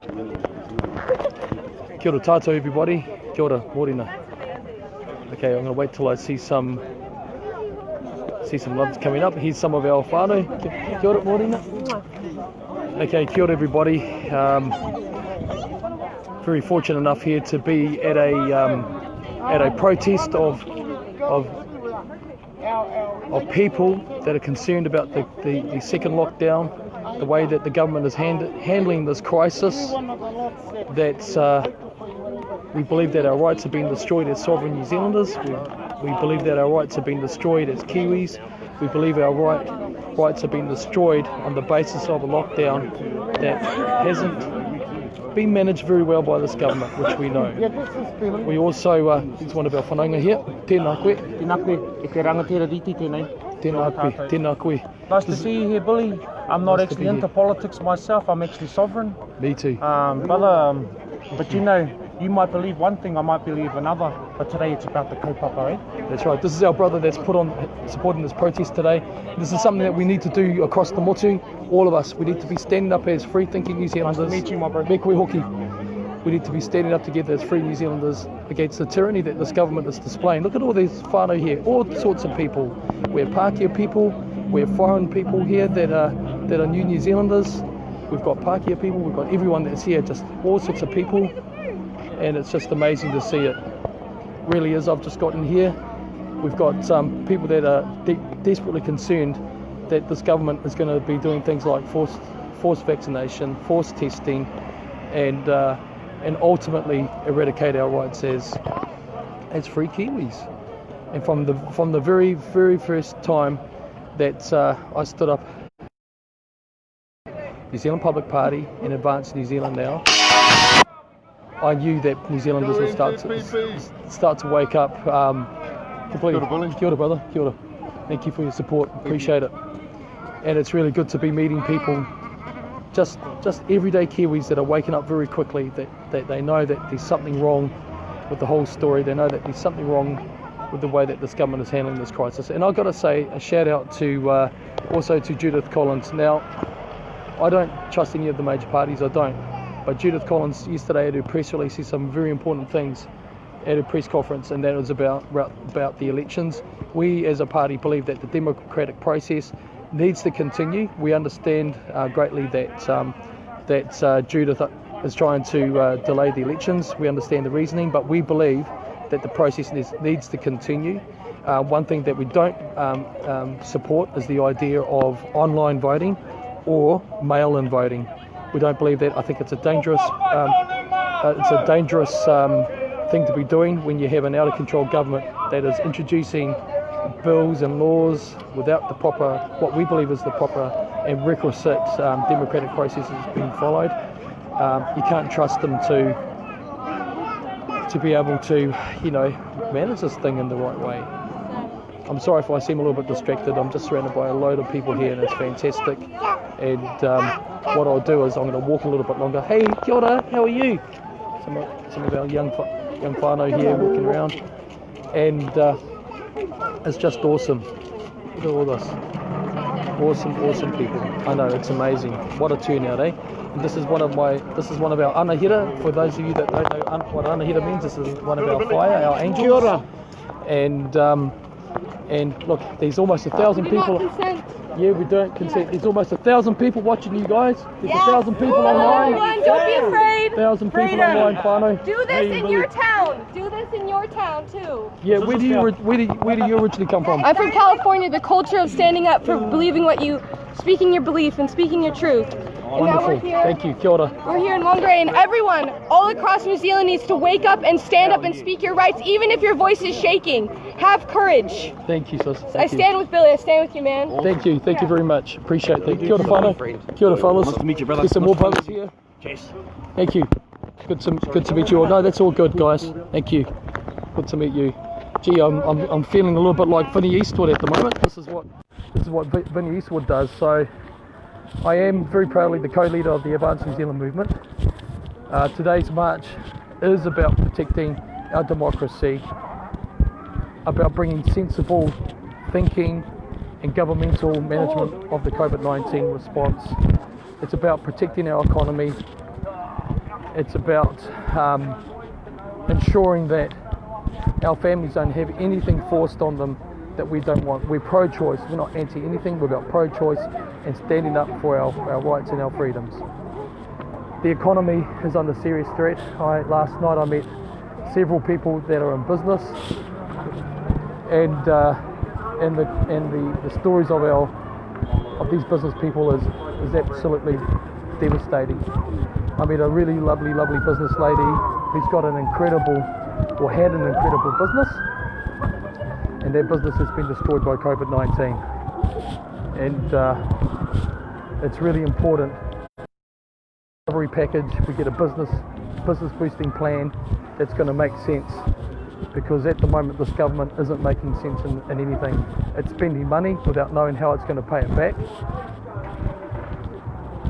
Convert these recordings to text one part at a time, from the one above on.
Kia ora tātou everybody, kia ora, morena. Okay, I'm going to wait till I see some loves coming up. Here's some of our whānau. Kia ora, morena. Okay, kia ora everybody. Very fortunate enough here to be at a protest of people that are concerned about the second lockdown, the way that the government is handling this crisis, that we believe that our rights have been destroyed as sovereign New Zealanders. We believe that our rights have been destroyed as Kiwis. We believe our rights have been destroyed on the basis of a lockdown that hasn't been managed very well by this government, which we know. We also, here's one of our whanaunga here. Tēnā koe. Tēnā koe, e te rangatira riti tēnei. Tēnā koe, tēnā koe. Nice to see you here, Billy. I'm not actually into politics myself, I'm actually sovereign. Me too. Brother, but you know, you might believe one thing, I might believe another, but today it's about the kaupapa, eh? That's right. This is our brother that's supporting this protest today. This is something that we need to do across the motu. All of us, we need to be standing up as free-thinking New Zealanders. Nice to meet you, my bro. Me koe hoki. We need to be standing up together as free New Zealanders against the tyranny that this government is displaying. Look at all these whānau here, all sorts of people. We're Pākehā people, we're foreign people here that are New Zealanders. We've got Pākehā people, we've got everyone that's here, just all sorts of people. And it's just amazing to see it. Really is. I've just gotten here. We've got some people that are desperately concerned that this government is going to be doing things like forced vaccination, forced testing, and ultimately eradicate our rights as free Kiwis. And from the very, very first time that I stood up, New Zealand Public Party and Advance New Zealand Now, I knew that New Zealanders would start to wake up completely. Kia ora, brother. Kia ora. Thank you for your support. Appreciate it. And it's really good to be meeting people, just everyday Kiwis that are waking up very quickly, that they know that there's something wrong with the whole story. They know that there's something wrong with the way that this government is handling this crisis. And I've got to say a shout out to also to Judith Collins. Now, I don't trust any of the major parties, I don't. But Judith Collins yesterday at her press release said some very important things at her press conference, and that was about the elections. We as a party believe that the democratic process needs to continue. We understand greatly that Judith is trying to delay the elections. We understand the reasoning, but we believe that the process needs to continue. One thing that we don't support is the idea of online voting or mail-in voting. We don't believe that. I think it's a dangerous thing to be doing when you have an out-of-control government that is introducing bills and laws without the proper, what we believe is the proper and requisite democratic processes being followed. You can't trust them to be able to, manage this thing in the right way. I'm sorry if I seem a little bit distracted. I'm just surrounded by a load of people here and it's fantastic. And what I'll do is I'm going to walk a little bit longer. Hey, kia ora, how are you? Some of our young whānau here walking around. And it's just awesome. Look at all this. Awesome people. I know, it's amazing. What a turnout, eh? And this is one of our anahira. For those of you that don't know what anahira means, this is one of our whaia, our angels. Kia ora. And look, there's almost 1,000 people. Yeah, we don't consent. There's almost 1,000 people watching you guys. There's 1,000 people online. Don't be afraid. 1,000 people online, whānau. Do this in your town. Do this in your town too. Yeah, where do you originally come from? I'm from California. The culture of standing up for believing speaking your belief and speaking your truth. Wonderful. Thank you. Kia ora. We're here in Whangarei, and everyone all across New Zealand needs to wake up and stand up and speak your rights, even if your voice is shaking. Have courage. Thank you, sis. I stand with Billy. I stand with you, man. Thank you. Thank you very much. Appreciate it. Kia ora, whānau. Kia ora, fellas. Nice to meet you, brother. There's some more brothers here. Cheers. Thank you. Good to meet you all. No, that's all good, guys. Thank you. Good to meet you. Gee, I'm feeling a little bit like Vinnie Eastwood at the moment. This is what Vinnie Eastwood does. So I am very proudly the co-leader of the Advance New Zealand movement. Today's march is about protecting our democracy, about bringing sensible thinking and governmental management of the COVID-19 response. It's about protecting our economy. It's about ensuring that our families don't have anything forced on them that we don't want. We're pro-choice, we're not anti-anything, we're about pro-choice and standing up for our rights and our freedoms. The economy is under serious threat. Last night I met several people that are in business, and the stories of these business people is absolutely devastating. I met a really lovely business lady who's got had an incredible business, and their business has been destroyed by COVID-19. And it's really important. Recovery package, we get a business boosting plan that's going to make sense, because at the moment this government isn't making sense in anything. It's spending money without knowing how it's going to pay it back,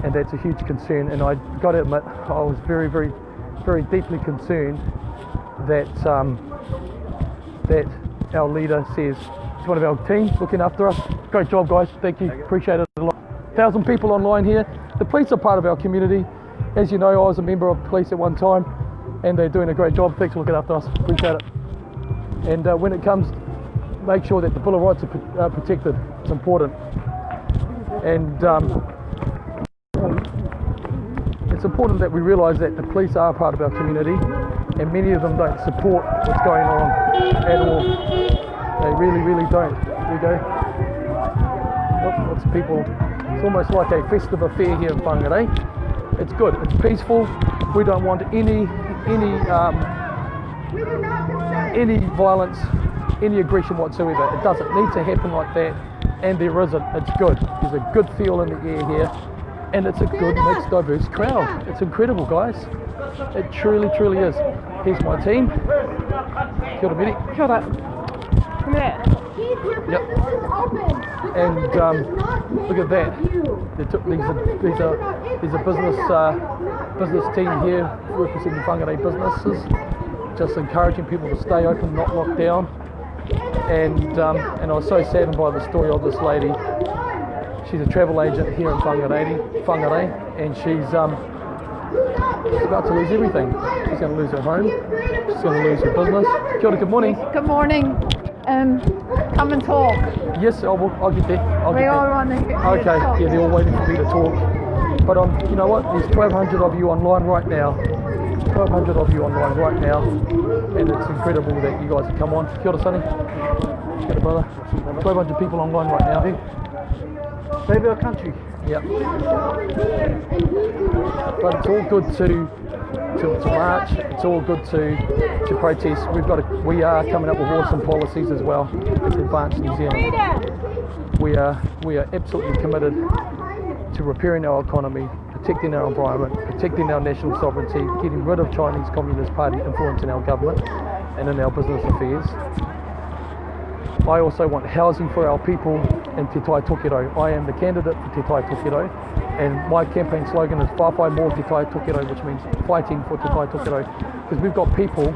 and that's a huge concern. And I got to admit, I was very deeply concerned that that our leader says it's one of our team looking after us. Great job, guys, thank you, appreciate it a lot. 1,000 people online here. The police are part of our community. As you know, I was a member of police at one time, and they're doing a great job. Thanks for looking after us, appreciate it. And when it comes, make sure that the Bill of Rights are protected. It's important. And it's important that we realise that the police are part of our community, and many of them don't support what's going on at all. They really don't. There you go. Lots of people. It's almost like a festive affair here in Whangarei. It's good. It's peaceful. We don't want any violence, any aggression whatsoever. It doesn't need to happen like that, and there isn't. It's good. There's a good feel in the air here, and it's a good mixed, diverse crowd. It's incredible, guys. It truly is. Here's my team. Kia ora, Miri. Kia ora. Come here. Yep. And look at that. There's a business team here representing Whangarei businesses, just encouraging people to stay open, not lock down. And I was so saddened by the story of this lady. She's a travel agent here in Whangarei, and she's about to lose everything. She's going to lose her home. She's going to lose her business. Kia ora, good morning. Good morning. Come and talk. Yes, I'll get there. We all want to hear Okay, talk. yeah, they're all waiting for me to talk. But you know what? There's 1,200 of you online right now. 1,200 of you online right now, and it's incredible that you guys have come on. Kia ora, Sonny. Kia ora, brother. 1,200 people online right now. Save our country. Yep. But it's all good to march. It's all good to protest. We are coming up with awesome policies as well to advance New Zealand. We are absolutely committed to repairing our economy, protecting our environment, protecting our national sovereignty, getting rid of Chinese Communist Party influence in our government and in our business affairs. I also want housing for our people in Te Tai TOKERAU. I am the candidate for Te Tai TOKERAU, and my campaign slogan is Whawhai Mō Te Tai TOKERAU, which means fighting for Te Tai TOKERAU, because we've got people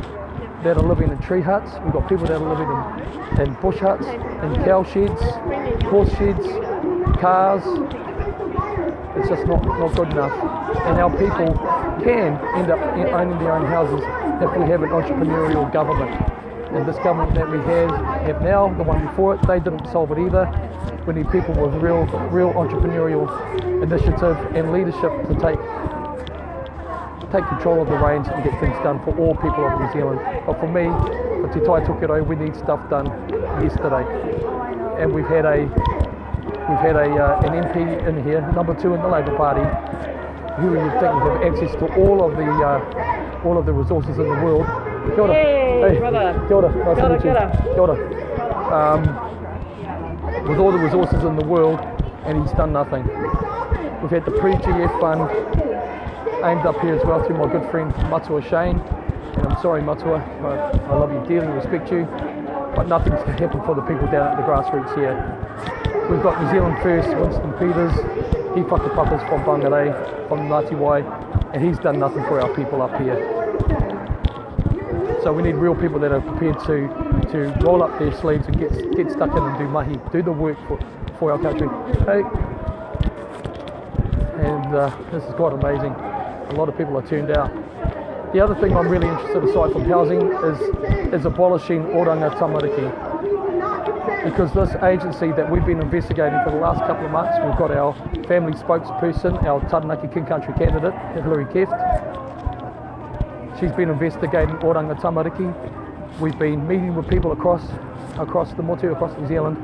that are living in tree huts, we've got people that are living in bush huts, in cow sheds, horse sheds, cars. It's just not good enough. And our people can end up owning their own houses if we have an entrepreneurial government. And this government that we have now, the one before it, they didn't solve it either. We need people with real entrepreneurial initiative and leadership to take control of the reins and get things done for all people of New Zealand. But for me, for Te Tai TOKERAU, we need stuff done yesterday. And we've had an MP in here, number 2 in the Labour Party, who you think would have access to all of the resources in the world. Kia ora. Hey, brother. Kia ora. Nice to meet you. Kia ora. With all the resources in the world, and he's done nothing. We've had the pre-GF fund aimed up here as well through my good friend Matua Shane. And I'm sorry, Matua, I love you dearly, respect you, but nothing's happened for the people down at the grassroots here. We've got New Zealand First, Winston Peters, he whakapapas from Whangarei, from Ngāti Wai, and he's done nothing for our people up here. So we need real people that are prepared to roll up their sleeves and get stuck in and do mahi, do the work for our country. Hey. And this is quite amazing. A lot of people are turned out. The other thing I'm really interested in, aside from housing, is abolishing oranga tamariki. Because this agency that we've been investigating for the last couple of months, we've got our family spokesperson, our Taranaki King Country candidate, Hillary Keft. She's been investigating oranga tamariki. We've been meeting with people across the motu, across New Zealand,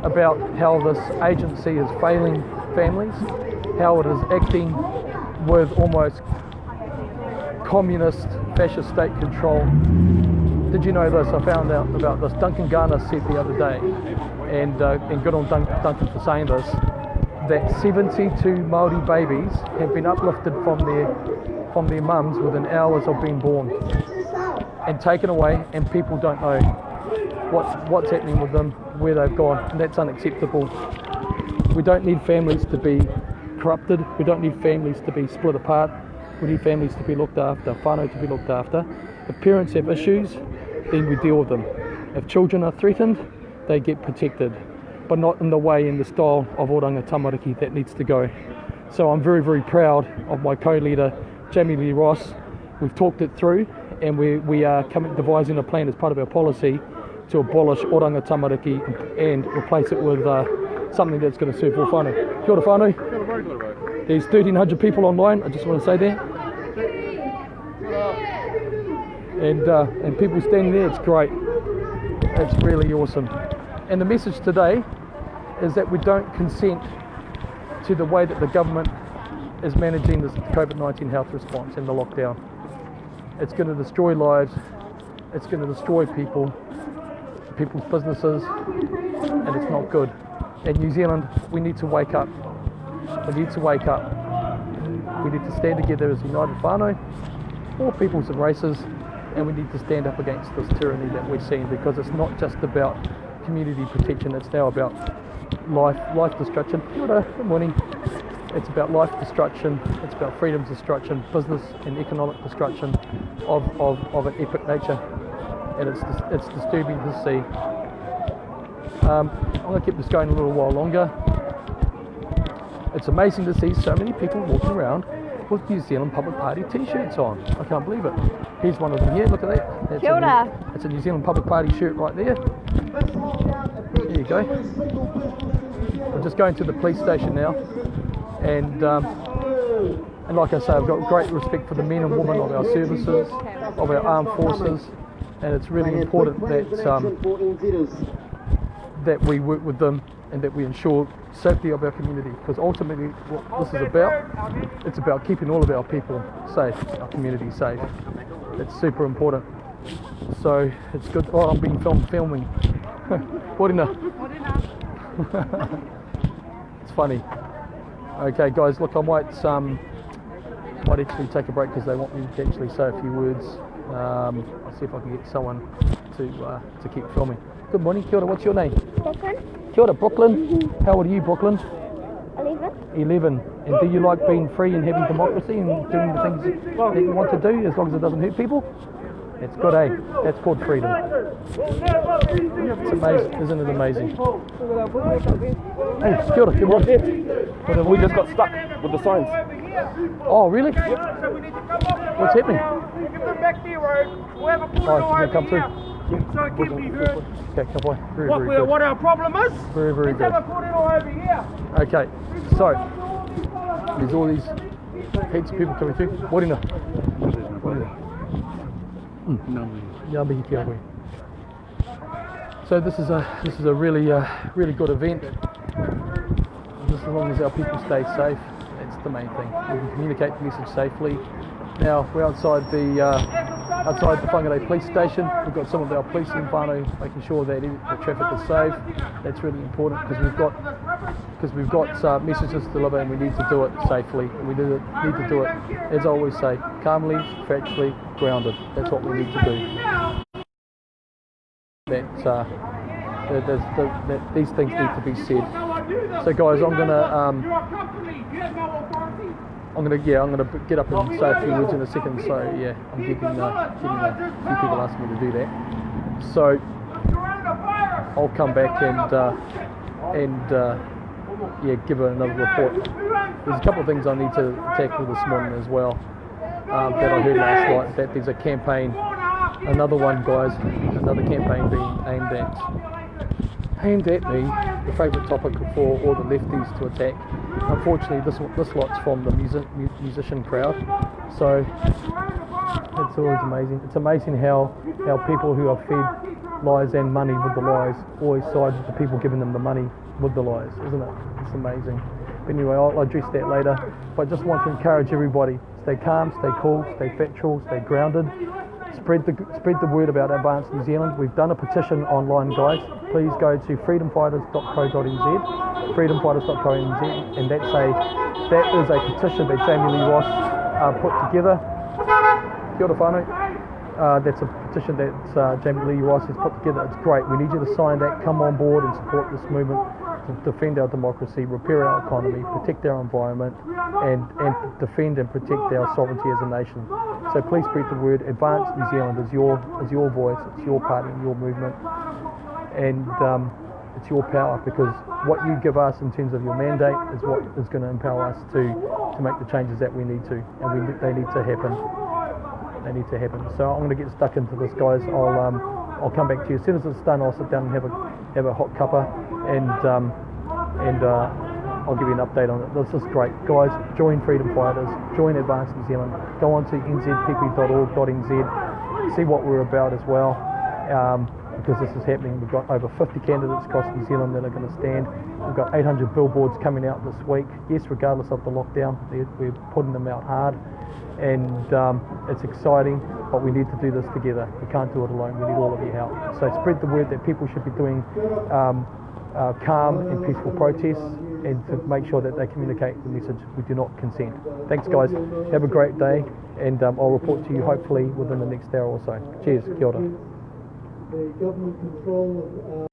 about how this agency is failing families, how it is acting with almost communist, fascist state control. Did you know this? I found out about this. Duncan Garner said the other day, and good on Duncan for saying this, that 72 Māori babies have been uplifted from their mums within hours of being born and taken away, and people don't know what's happening with them, where they've gone, and that's unacceptable. We don't need families to be corrupted. We don't need families to be split apart. We need families to be looked after, whānau to be looked after. If parents have issues, then we deal with them. If children are threatened, they get protected, but not in the way, in the style of oranga tamariki that needs to go. So I'm very, very proud of my co-leader, Jamie Lee Ross. We've talked it through, and we are devising a plan as part of our policy to abolish oranga tamariki and replace it with something that's going to serve all whānau. Kia ora whānau. There's 1,300 people online, I just want to say that. And people standing there, it's great. It's really awesome. And the message today is that we don't consent to the way that the government is managing this COVID-19 health response and the lockdown. It's going to destroy lives, it's going to destroy people's businesses, and it's not good. In New Zealand, we need to wake up. We need to wake up. We need to stand together as united whānau, all peoples and races, and we need to stand up against this tyranny that we're seeing, because it's not just about community protection, it's now about life destruction. Good morning. It's about life destruction, it's about freedom's destruction, business and economic destruction of an epic nature, and it's disturbing to see. I'm going to keep this going a little while longer. It's amazing to see so many people walking around with New Zealand Public Party t-shirts on. I can't believe it. Here's one of them here, look at that. Kia ora. It's a New Zealand Public Party shirt right there. There you go. I'm just going to the police station now, and like I say, I've got great respect for the men and women of our services, of our armed forces, and it's really important that we work with them and that we ensure safety of our community, because ultimately what this is about, it's about keeping all of our people safe, our community safe. It's super important. So it's good. Oh, I'm being filming. Morena. It's funny. Okay guys, look, I might actually take a break because they want me to actually say a few words. I'll see if I can get someone to keep filming. Good morning, kia ora, what's your name? Brooklyn. Kia ora, Brooklyn. How old are you, Brooklyn? 11. 11. And do you like being free and having democracy and doing the things that you want to do as long as it doesn't hurt people? It's good, eh? That's called freedom. It's amazing, isn't it amazing? Hey, kia ora, kia ora. We just got stuck with the signs. Oh, really? What's happening? Oh, you come through. So it can be heard Okay, come on. Very good. what our problem is. Very good. Have a corridor over here. Okay, so there's all these heaps of people coming through. Morena. Yambi kia koe. So this is a really good event. Just as long as our people stay safe, that's the main thing. We can communicate the message safely. Now we're outside the Whangarei police station. We've got some of our police in whānau making sure that the traffic is safe. That's really important because we've got messages to deliver, and we need to do it safely. And we need to do it, as I always say, calmly, factually, grounded. That's what we need to do. That these things need to be said. So guys, I'm gonna get up and say a few words in a second. So yeah, I'm getting a few people asking me to do that. So I'll come back and give another report. There's a couple of things I need to tackle this morning as well. that I heard last night, that there's a campaign, another one, guys, another campaign being aimed at me, the favourite topic for all the lefties to attack. Unfortunately, this lot's from the musician crowd, so it's always amazing. It's amazing how people who are fed lies and money with the lies always side with the people giving them the money with the lies, isn't it? It's amazing. But anyway, I'll address that later. But I just want to encourage everybody, stay calm, stay cool, stay factual, stay grounded. Spread the word about Advanced New Zealand. We've done a petition online, guys. Please go to freedomfighters.co.nz, freedomfighters.co.nz, and that is a petition that Jamie Lee Ross put together. Kia ora whānau. That's a petition that Jamie Lee Ross has put together. It's great. We need you to sign that, come on board and support this movement to defend our democracy, repair our economy, protect our environment, and defend and protect our sovereignty as a nation. So please spread the word. Advanced New Zealand is your voice, it's your party, your movement, and it's your power, because what you give us in terms of your mandate is what is going to empower us to make the changes that we need to, and they need to happen. They need to happen. So I'm going to get stuck into this, guys. I'll come back to you as soon as it's done. I'll sit down and have a hot cuppa, and I'll give you an update on it. This is great, guys. Join Freedom Fighters, join Advanced New Zealand. Go on to nzpp.org.nz, see what we're about as well, because this is happening. We've got over 50 candidates across New Zealand that are going to stand. We've got 800 billboards coming out this week. Yes, regardless of the lockdown, we're putting them out hard. And it's exciting, but we need to do this together. We can't do it alone. We need all of your help. So spread the word that people should be doing calm and peaceful protests, and to make sure that they communicate the message, we do not consent. Thanks, guys. Have a great day, and I'll report to you hopefully within the next hour or so. Cheers. Kia ora.